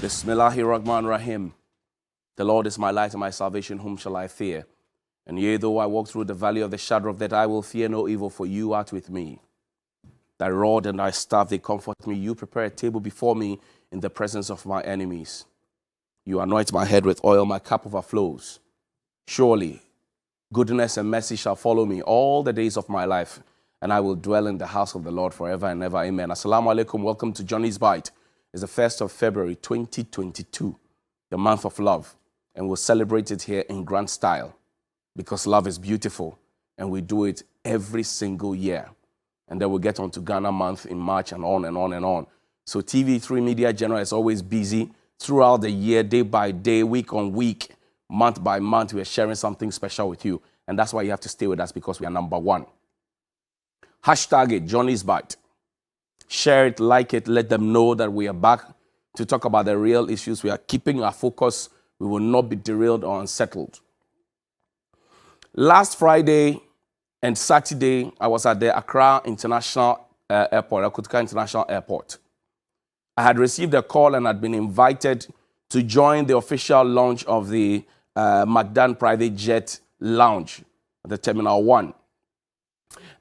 Bismillahirrahmanirrahim. The Lord is my light and my salvation, whom shall I fear? And yea, though I walk through the valley of the shadow of death, I will fear no evil, for you art with me. Thy rod and thy staff, they comfort me. You prepare a table before me in the presence of my enemies. You anoint my head with oil, my cup overflows. Surely, goodness and mercy shall follow me all the days of my life, and I will dwell in the house of the Lord forever and ever. Amen. Assalamu alaikum. Welcome to Johnny's Bite. It's the 1st of February, 2022, the month of love, and we'll celebrate it here in grand style because love is beautiful, and we do it every single year. And then we'll get on to Ghana month in March and on and on and on. So TV3 Media General is always busy throughout the year, day by day, week on week, month by month. We're sharing something special with you. And that's why you have to stay with us, because we are number one. Hashtag it, Johnny's Bite. Share it, like it, let them know that we are back to talk about the real issues. We are keeping our focus. We will not be derailed or unsettled. Last Friday and Saturday, I was at the Accra International Airport, Akutuka International Airport. I had received a call and had been invited to join the official launch of the McDan private jet lounge at the Terminal 1.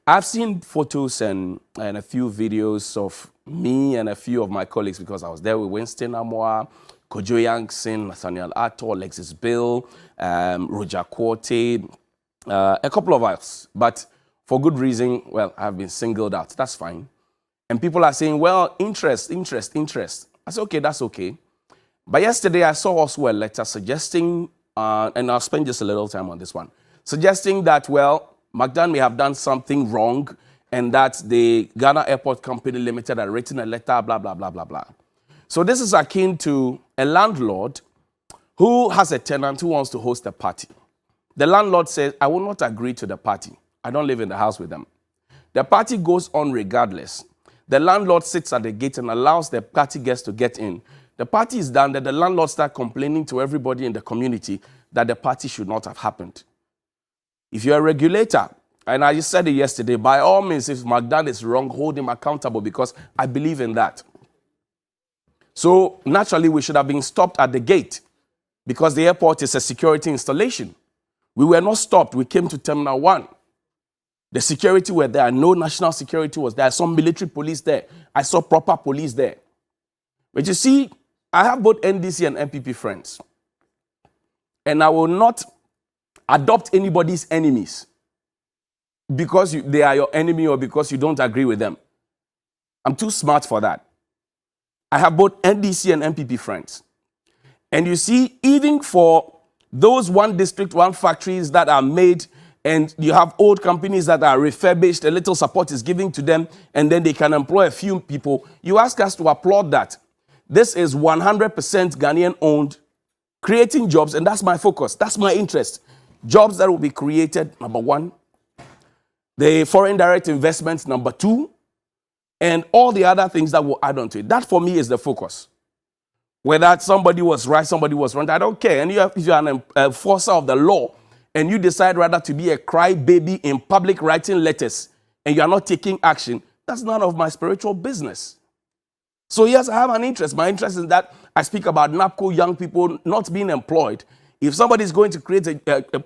I've seen photos and a few videos of me and a few of my colleagues, because I was there with Winston Amoa, Kojo Yankson, Nathaniel Atto, Alexis Bill, Roger Quarte, a couple of us. But for good reason, well, I've been singled out. That's fine. And people are saying, well, interest. I said, okay, that's okay. But yesterday I saw also a letter suggesting, and I'll spend just a little time on this one, suggesting that, well, McDan may have done something wrong and that the Ghana Airport Company Limited had written a letter, blah, blah, blah, blah, blah. So this is akin to a landlord who has a tenant who wants to host a party. The landlord says, I will not agree to the party. I don't live in the house with them. The party goes on regardless. The landlord sits at the gate and allows the party guests to get in. The party is done, that the landlord starts complaining to everybody in the community that the party should not have happened. If you're a regulator, and I just said it yesterday, by all means, if McDan is wrong, hold him accountable, because I believe in that. So naturally, we should have been stopped at the gate, because the airport is a security installation. We were not stopped. We came to Terminal 1. The security were there. No national security was there. I saw military police there. I saw proper police there. But you see, I have both NDC and MPP friends. And I will not adopt anybody's enemies because they are your enemy or because you don't agree with them. I'm too smart for that. I have both NDC and MPP friends. And you see, even for those one district, one factories that are made, and you have old companies that are refurbished, a little support is given to them, and then they can employ a few people, you ask us to applaud that. This is 100% Ghanaian owned, creating jobs, and that's my focus. That's my interest. Jobs that will be created, number one. The foreign direct investments, number two. And all the other things that will add on to it. That, for me, is the focus. Whether somebody was right, somebody was wrong, I don't care. And if you're an enforcer of the law, and you decide rather to be a crybaby in public writing letters, and you are not taking action, that's none of my spiritual business. So yes, I have an interest. My interest is that I speak about NAPCO young people not being employed. If somebody is going to create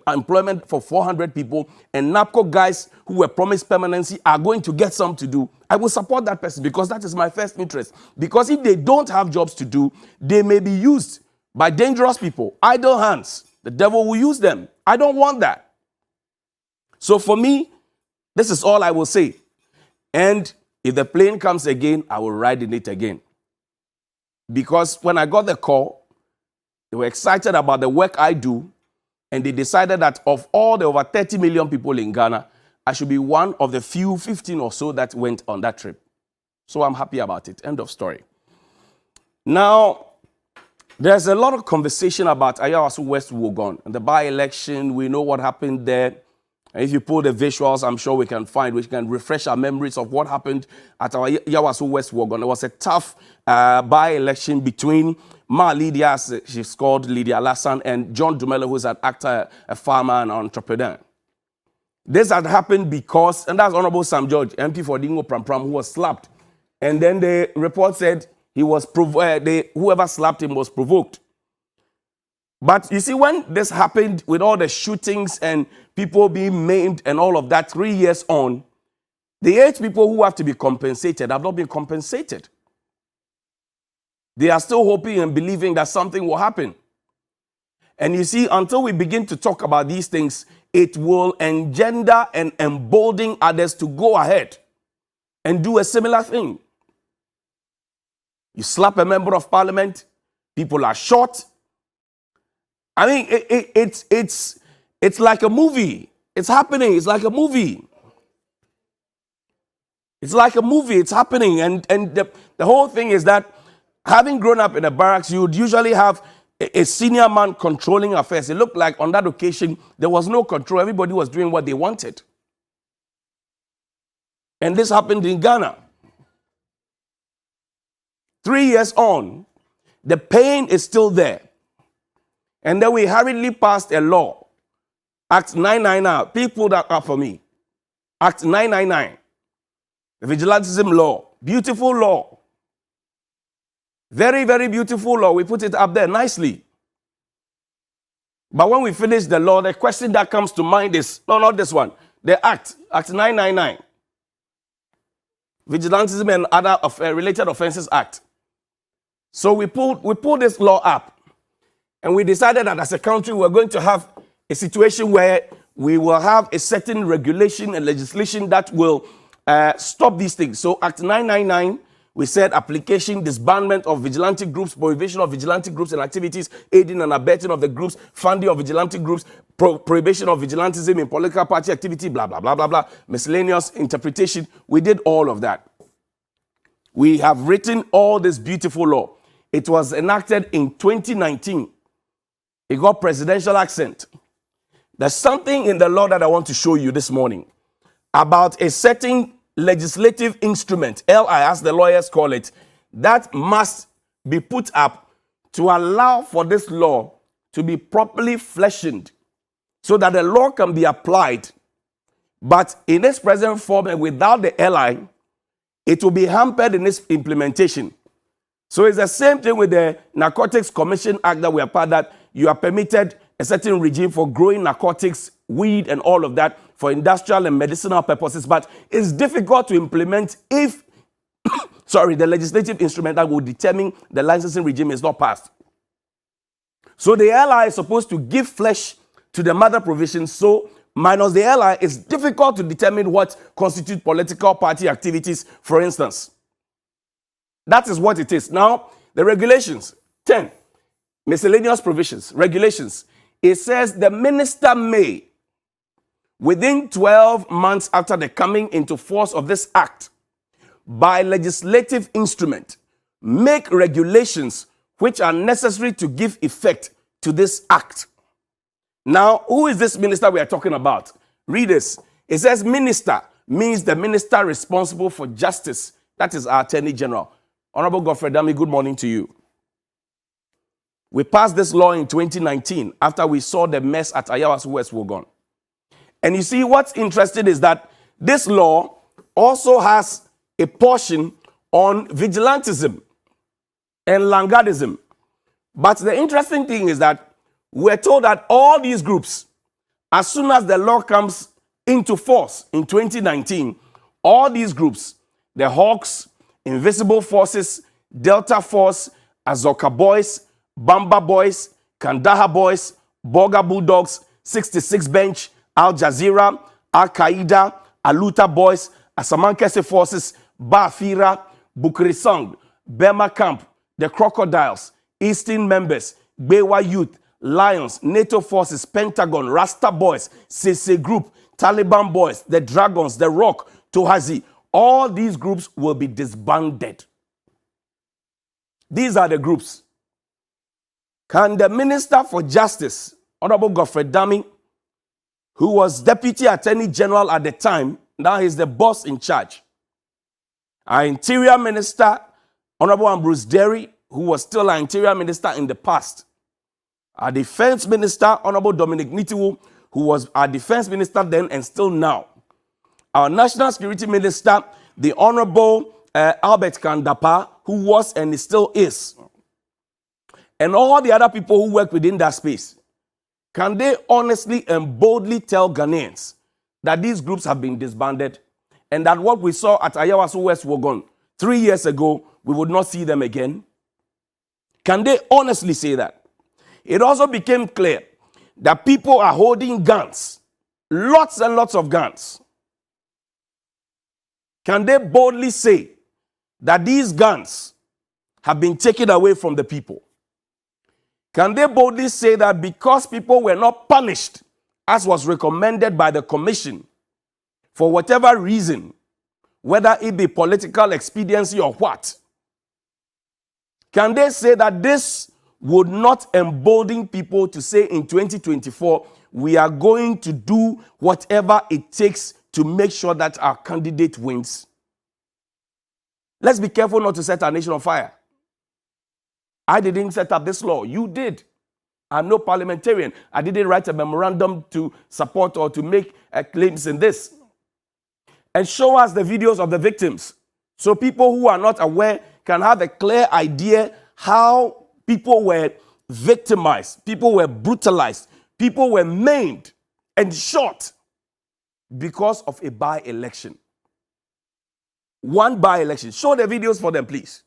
employment for 400 people, and NAPCO guys who were promised permanency are going to get some to do, I will support that person, because that is my first interest. Because if they don't have jobs to do, they may be used by dangerous people, idle hands. The devil will use them. I don't want that. So for me, this is all I will say. And if the plane comes again, I will ride in it again. Because when I got the call, they were excited about the work I do, and they decided that of all the over 30 million people in Ghana, I should be one of the few 15 or so that went on that trip. So I'm happy about it. End of story. Now, there's a lot of conversation about Ayawaso West Legon and the by-election. We know what happened there. And if you pull the visuals, I'm sure we can refresh our memories of what happened at our Ayawaso West Legon. There was a tough by-election between Ma Lydia, she's called Lydia Lassan, and John Dumelo, who's an actor, a farmer, and an entrepreneur. This had happened because, and that's Honorable Sam George, MP for Dingo Pram Pram, who was slapped. And then the report said He was whoever slapped him was provoked. But you see, when this happened with all the shootings and people being maimed and all of that 3 years on, the 8 people who have to be compensated have not been compensated. They are still hoping and believing that something will happen. And you see, until we begin to talk about these things, it will engender and embolden others to go ahead and do a similar thing. You slap a member of parliament, people are shot. I mean, it's like a movie. It's happening. It's like a movie. It's like a movie. It's happening. And the whole thing is that having grown up in a barracks, you would usually have a senior man controlling affairs. It looked like on that occasion, there was no control. Everybody was doing what they wanted. And this happened in Ghana. 3 years on, the pain is still there. And then we hurriedly passed a law, Act 999. People that are for me. Act 999. The vigilantism law. Beautiful law. Very, very beautiful law. We put it up there nicely. But when we finish the law, the question that comes to mind is, no, not this one. The Act 999. Vigilantism and other related offenses Act. So we pulled this law up. And we decided that as a country, we're going to have a situation where we will have a certain regulation and legislation that will stop these things. So Act 999, we said application, disbandment of vigilante groups, prohibition of vigilante groups and activities, aiding and abetting of the groups, funding of vigilante groups, prohibition of vigilantism in political party activity, blah, blah, blah, blah, blah, miscellaneous interpretation. We did all of that. We have written all this beautiful law. It was enacted in 2019. It got presidential accent. There's something in the law that I want to show you this morning about a certain legislative instrument, LI as the lawyers call it, that must be put up to allow for this law to be properly fleshened so that the law can be applied. But in its present form and without the LI, it will be hampered in its implementation. So it's the same thing with the Narcotics Commission Act that we are part of, that you are permitted a certain regime for growing narcotics, weed, and all of that for industrial and medicinal purposes. But it's difficult to implement if, the legislative instrument that will determine the licensing regime is not passed. So the LI is supposed to give flesh to the mother provisions. So minus the LI, it's difficult to determine what constitutes political party activities, for instance. That is what it is. Now, the regulations, 10, miscellaneous provisions, regulations. It says the minister may, within 12 months after the coming into force of this act, by legislative instrument, make regulations which are necessary to give effect to this act. Now, who is this minister we are talking about? Read this. It says minister means the minister responsible for justice. That is our Attorney General. Honorable Godfrey Dami, good morning to you. We passed this law in 2019 after we saw the mess at Ayawa's West Legon. And you see, what's interesting is that this law also has a portion on vigilantism and langardism. But the interesting thing is that we're told that all these groups, as soon as the law comes into force in 2019, all these groups, the Hawks, Invisible Forces, Delta Force, Azoka Boys, Bamba Boys, Kandahar Boys, Boga Bulldogs, 66 Bench, Al Jazeera, Al Qaeda, Aluta Boys, Asamankese Forces, Bafira, Bukirisang, Burma Camp, the Crocodiles, Eastern Members, Bewa Youth, Lions, NATO Forces, Pentagon, Rasta Boys, CC Group, Taliban Boys, the Dragons, the Rock, Tohazi. All these groups will be disbanded. These are the groups. Can the Minister for Justice, Honorable Godfrey Dami, who was Deputy Attorney General at the time, now he's the boss in charge, our Interior Minister, Honorable Ambrose Derry, who was still our Interior Minister in the past, our Defense Minister, Honorable Dominic Nitiwu, who was our Defense Minister then and still now, our National Security Minister, the Honorable Albert Kandapa, who was and still is, and all the other people who work within that space, can they honestly and boldly tell Ghanaians that these groups have been disbanded and that what we saw at Ayawaso West Wogon 3 years ago, we would not see them again? Can they honestly say that? It also became clear that people are holding guns, lots and lots of guns. Can they boldly say that these guns have been taken away from the people? Can they boldly say that because people were not punished, as was recommended by the commission, for whatever reason, whether it be political expediency or what, can they say that this would not embolden people to say in 2024, we are going to do whatever it takes to make sure that our candidate wins? Let's be careful not to set our nation on fire. I didn't set up this law. You did. I'm no parliamentarian. I didn't write a memorandum to support or to make claims in this. And show us the videos of the victims, so people who are not aware can have a clear idea how people were victimized, people were brutalized, people were maimed and shot because of a by-election. One by-election. Show the videos for them, please.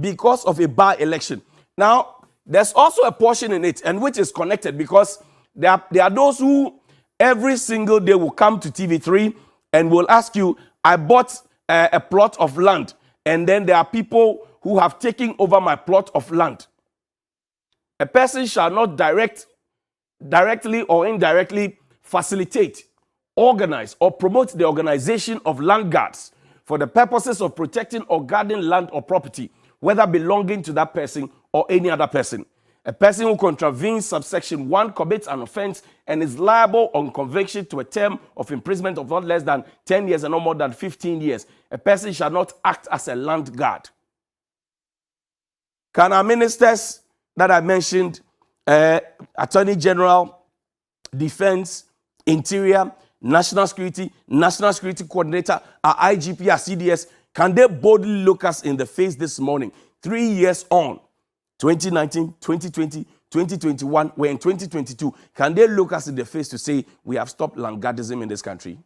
Because of a by-election. Now, there's also a portion in it, and which is connected, because there are those who every single day will come to TV3 and will ask you, I bought a plot of land, and then there are people who have taken over my plot of land. A person shall not directly or indirectly facilitate, organize, or promote the organization of land guards for the purposes of protecting or guarding land or property, whether belonging to that person or any other person. A person who contravenes subsection 1 commits an offense and is liable on conviction to a term of imprisonment of not less than 10 years and no more than 15 years. A person shall not act as a land guard. Can our ministers that I mentioned, Attorney General, Defense, Interior, National Security Coordinator, our IGP, our CDS, can they boldly look us in the face this morning, 3 years on, 2019, 2020, 2021, we're in 2022, can they look us in the face to say we have stopped land guardism in this country?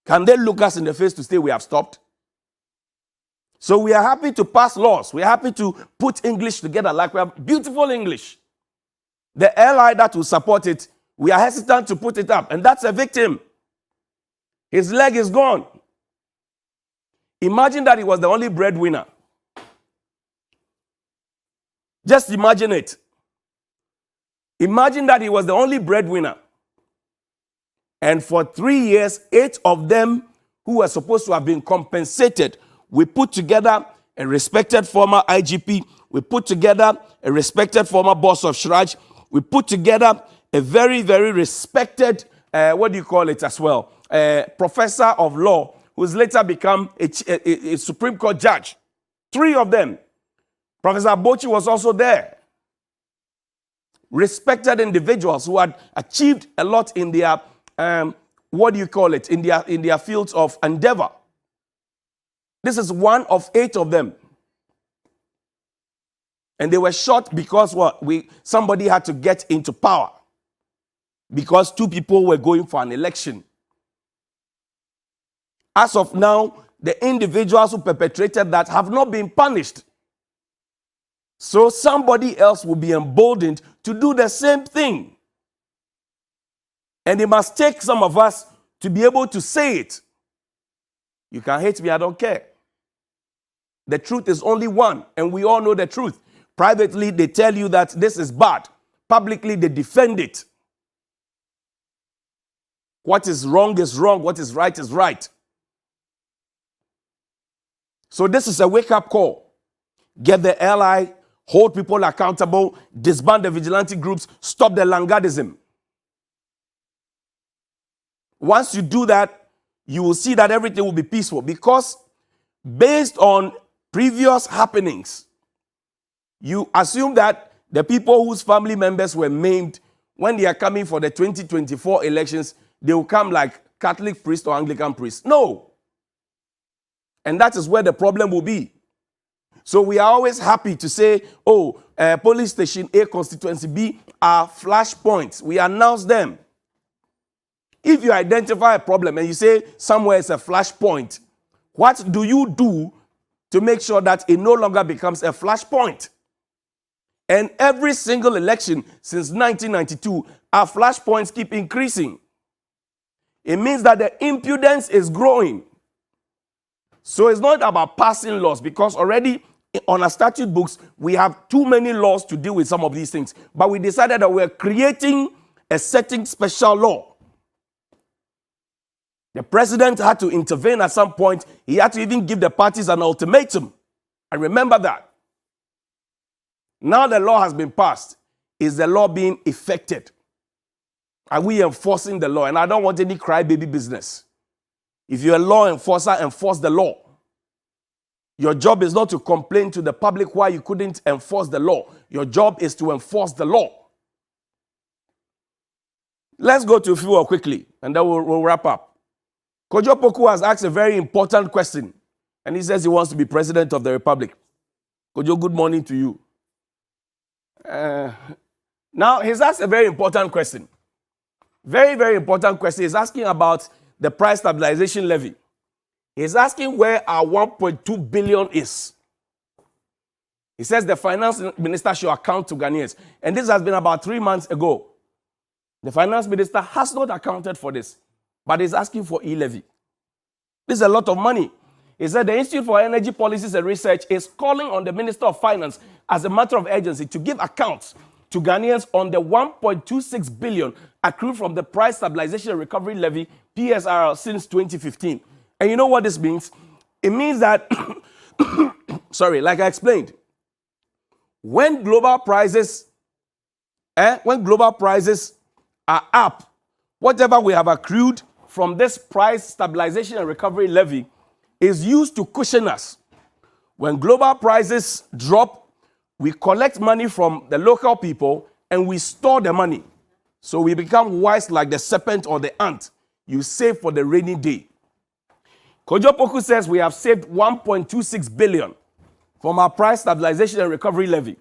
Can they look us in the face to say we have stopped? So we are happy to pass laws. We are happy to put English together like we have beautiful English. The ally that will support it, we are hesitant to put it up, and that's a victim. His leg is gone. Imagine that he was the only breadwinner. Just imagine it. Imagine that he was the only breadwinner. And for 3 years, 8 of them who were supposed to have been compensated, we put together a respected former IGP, we put together a respected former boss of Shraj, we put together a very, very respected, professor of law, who's later become a Supreme Court judge. 3 of them. Professor Bochi was also there. Respected individuals who had achieved a lot in their, in their fields of endeavor. This is one of 8 of them. And they were shot because what? Somebody had to get into power. Because 2 people were going for an election. As of now, the individuals who perpetrated that have not been punished. So somebody else will be emboldened to do the same thing. And it must take some of us to be able to say it. You can hate me, I don't care. The truth is only one, and we all know the truth. Privately, they tell you that this is bad. Publicly, they defend it. What is wrong is wrong. What is right is right. So this is a wake-up call. Get the ally, hold people accountable, disband the vigilante groups, stop the langardism. Once you do that, you will see that everything will be peaceful, because based on previous happenings, you assume that the people whose family members were maimed, when they are coming for the 2024 elections, they will come like Catholic priest or Anglican priest. No. And that is where the problem will be. So we are always happy to say, oh, police station A, constituency B are flashpoints. We announce them. If you identify a problem and you say somewhere is a flashpoint, what do you do to make sure that it no longer becomes a flashpoint? And every single election since 1992, our flashpoints keep increasing. It means that the impudence is growing. So it's not about passing laws, because already on our statute books, we have too many laws to deal with some of these things. But we decided that we're creating a certain special law. The president had to intervene at some point. He had to even give the parties an ultimatum. And remember that. Now the law has been passed. Is the law being effected? Are we enforcing the law? And I don't want any crybaby business. If you're a law enforcer, enforce the law. Your job is not to complain to the public why you couldn't enforce the law. Your job is to enforce the law. Let's go to fuel quickly, and then we'll wrap up. Kojo Poku has asked a very important question, and he says he wants to be president of the republic. Kojo, good morning to you. Now, he's asked a very important question. Very, very important question. He's asking about the price stabilization levy. He's asking where our 1.2 billion is. He says the finance minister should account to Ghanaians. And this has been about 3 months ago. The finance minister has not accounted for this, but he's asking for e-levy. This is a lot of money. He said the Institute for Energy Policies and Research is calling on the Minister of Finance as a matter of urgency to give accounts to Ghanaians on the 1.26 billion accrued from the Price Stabilization and Recovery Levy, PSRL, since 2015. And you know what this means? It means that, sorry, like I explained, when global prices are up, whatever we have accrued from this Price Stabilization and Recovery Levy is used to cushion us. When global prices drop, we collect money from the local people and we store the money. So we become wise like the serpent or the ant. You save for the rainy day. Kojo Poku says we have saved 1.26 billion from our Price Stabilization and Recovery Levy.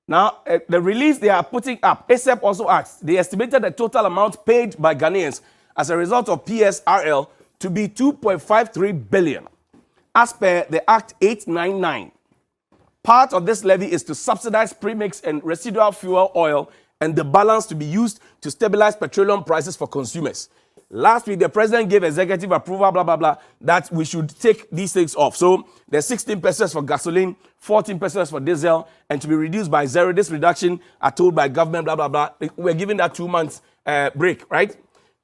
Now, the release they are putting up, ASEP also asks, they estimated the total amount paid by Ghanaians as a result of PSRL to be 2.53 billion, as per the Act 899. Part of this levy is to subsidize premix and residual fuel oil, and the balance to be used to stabilize petroleum prices for consumers. Last week, the president gave executive approval, blah, blah, blah, that we should take these things off. So there's 16 pesos for gasoline, 14 pesos for diesel, and to be reduced by zero. This reduction are told by government, blah, blah, blah. We're giving that 2 months break, right?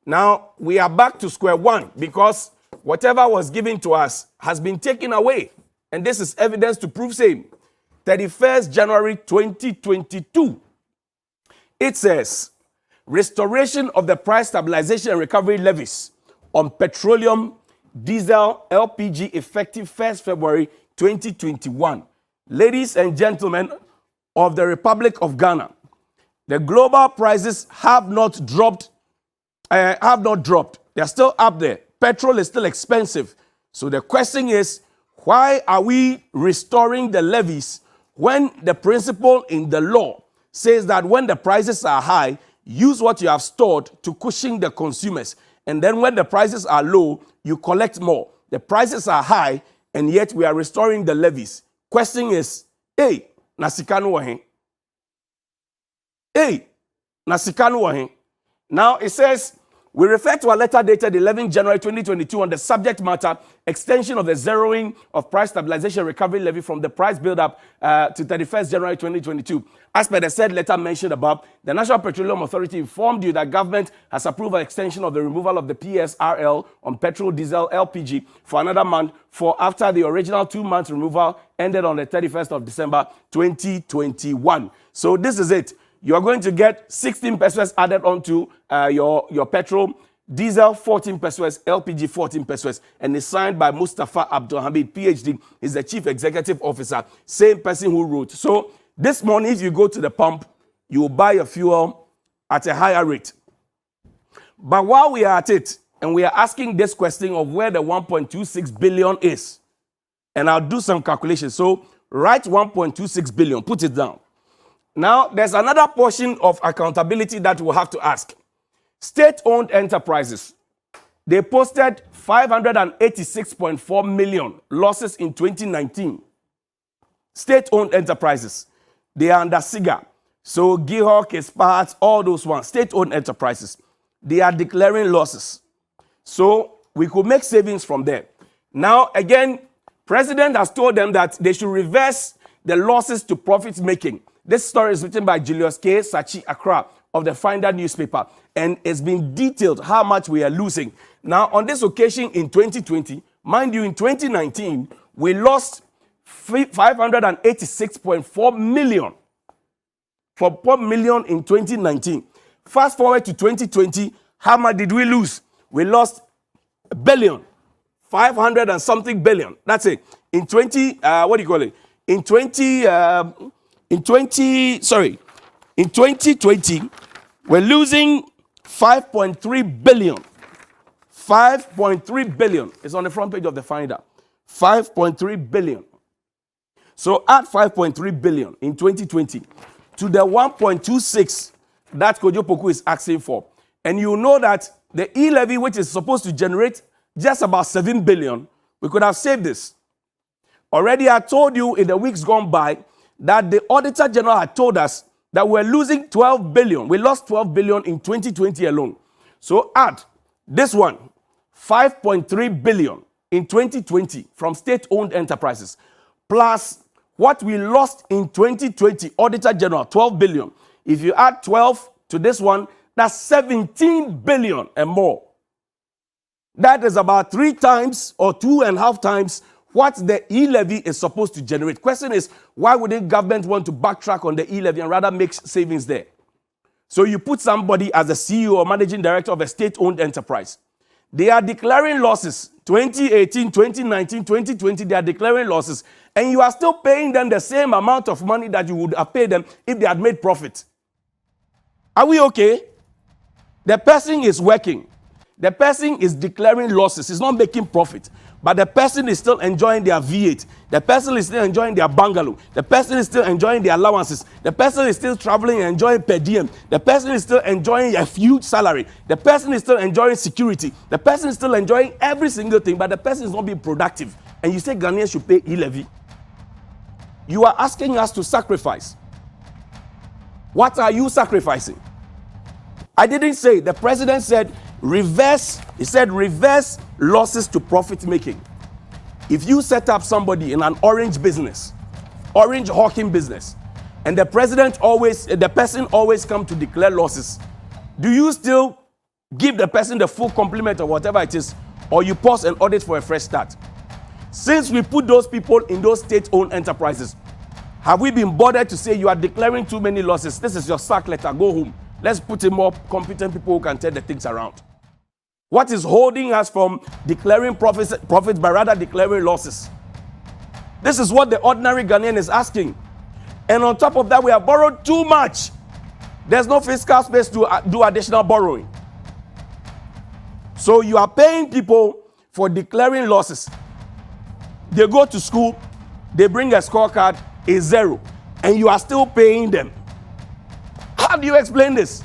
Now, we are back to square one because whatever was given to us has been taken away. And this is evidence to prove same. 31st January 2022. It says, restoration of the price stabilization and recovery levies on petroleum, diesel, LPG effective 1st February 2021. Ladies and gentlemen of the Republic of Ghana, the global prices have not dropped. They are still up there. Petrol is still expensive. So the question is, why are we restoring the levies when the principle in the law says that when the prices are high, use what you have stored to cushion the consumers. And then when the prices are low, you collect more. The prices are high, and yet we are restoring the levies. Question is, hey, nasikanu wahin? Hey, nasikanu wahin? Now it says, we refer to a letter dated 11 January 2022 on the subject matter, extension of the zeroing of price stabilization recovery levy from the price build-up to 31st January 2022. As per the said letter mentioned above, the National Petroleum Authority informed you that government has approved an extension of the removal of the PSRL on petrol, diesel, LPG for another month for after the original 2 months removal ended on the 31st of December 2021. So this is it. You're going to get 16 pesos added onto your petrol, diesel 14 pesos, LPG 14 pesos, and it's signed by Mustafa Abdul Hamid, PhD. He's the Chief Executive Officer, same person who wrote. So this morning, if you go to the pump, you will buy your fuel at a higher rate. But while we are at it, and we are asking this question of where the 1.26 billion is, and I'll do some calculations. So write 1.26 billion, put it down. Now, there's another portion of accountability that we'll have to ask. State-owned enterprises, they posted 586.4 million losses in 2019. State-owned enterprises, they are under SIGA. So Gihawk, Espat, all those ones, state-owned enterprises, they are declaring losses. So we could make savings from there. Now, again, President has told them that they should reverse the losses to profit making. This story is written by Julius K. Sachi Accra of the Finder newspaper, and it's been detailed how much we are losing. Now, on this occasion in 2020, mind you, in 2019, we lost 586.4 million. For 4 million in 2019. Fast forward to 2020, how much did we lose? We lost a billion, 500 and something billion. That's it. In 2020, we're losing 5.3 billion. 5.3 billion. It's on the front page of the Finder. 5.3 billion. So add 5.3 billion in 2020 to the 1.26 that Kojo Poku is asking for. And you know that the e-levy, which is supposed to generate just about 7 billion, we could have saved this. Already I told you in the weeks gone by that the Auditor General had told us that we're losing 12 billion. We lost 12 billion in 2020 alone. So add this one, 5.3 billion in 2020 from state-owned enterprises, plus what we lost in 2020, Auditor General, 12 billion. If you add 12 to this one, that's 17 billion and more. That is about 3 times or 2.5 times what the e-levy is supposed to generate. Question is, why wouldn't government want to backtrack on the e-levy and rather make savings there? So you put somebody as the CEO or managing director of a state-owned enterprise. They are declaring losses. 2018, 2019, 2020, they are declaring losses. And you are still paying them the same amount of money that you would have paid them if they had made profit. Are we okay? The person is working. The person is declaring losses. He's not making profit. But the person is still enjoying their V8. The person is still enjoying their bungalow. The person is still enjoying their allowances. The person is still traveling and enjoying per diem. The person is still enjoying a huge salary. The person is still enjoying security. The person is still enjoying every single thing, but the person is not being productive. And you say Ghanaians should pay e-levy. You are asking us to sacrifice. What are you sacrificing? I didn't say. The president said reverse. He said reverse losses to profit making. If you set up somebody in an orange business, orange hawking business, and the person always come to declare losses, do you still give the person the full complement of whatever it is, or you pause and audit for a fresh start? Since we put those people in those state-owned enterprises, have we been bothered to say you are declaring too many losses? This is your sack letter. Go home. Let's put in more competent people who can turn the things around. What is holding us from declaring profits by rather declaring losses? This is what the ordinary Ghanaian is asking. And on top of that, we have borrowed too much. There's no fiscal space to do additional borrowing. So you are paying people for declaring losses. They go to school, they bring a scorecard, a 0, and you are still paying them. How do you explain this?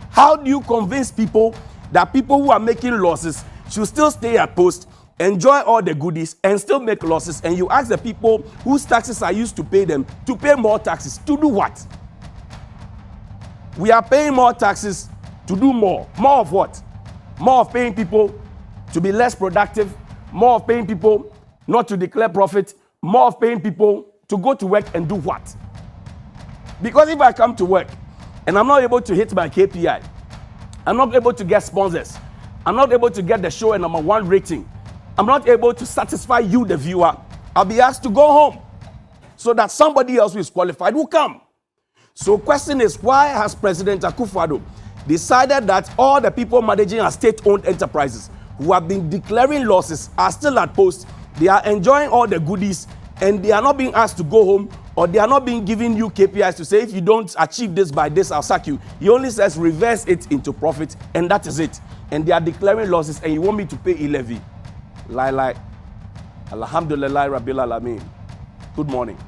How do you convince people that people who are making losses should still stay at post, enjoy all the goodies, and still make losses, and you ask the people whose taxes are used to pay them to pay more taxes? To do what? We are paying more taxes to do more. More of what? More of paying people to be less productive, more of paying people not to declare profit, more of paying people to go to work and do what? Because if I come to work and I'm not able to hit my KPI, I'm not able to get sponsors, I'm not able to get the show a #1 rating, I'm not able to satisfy you, the viewer, I'll be asked to go home so that somebody else who is qualified will come. So question is, why has President Akufo-Addo decided that all the people managing our state-owned enterprises who have been declaring losses are still at post, they are enjoying all the goodies, and they are not being asked to go home, or they are not being given you KPIs to say, if you don't achieve this by this, I'll sack you. He only says reverse it into profit, and that is it. And they are declaring losses, and you want me to pay e-levy. Lie. Alhamdulillah Rabbil Alameen. Good morning.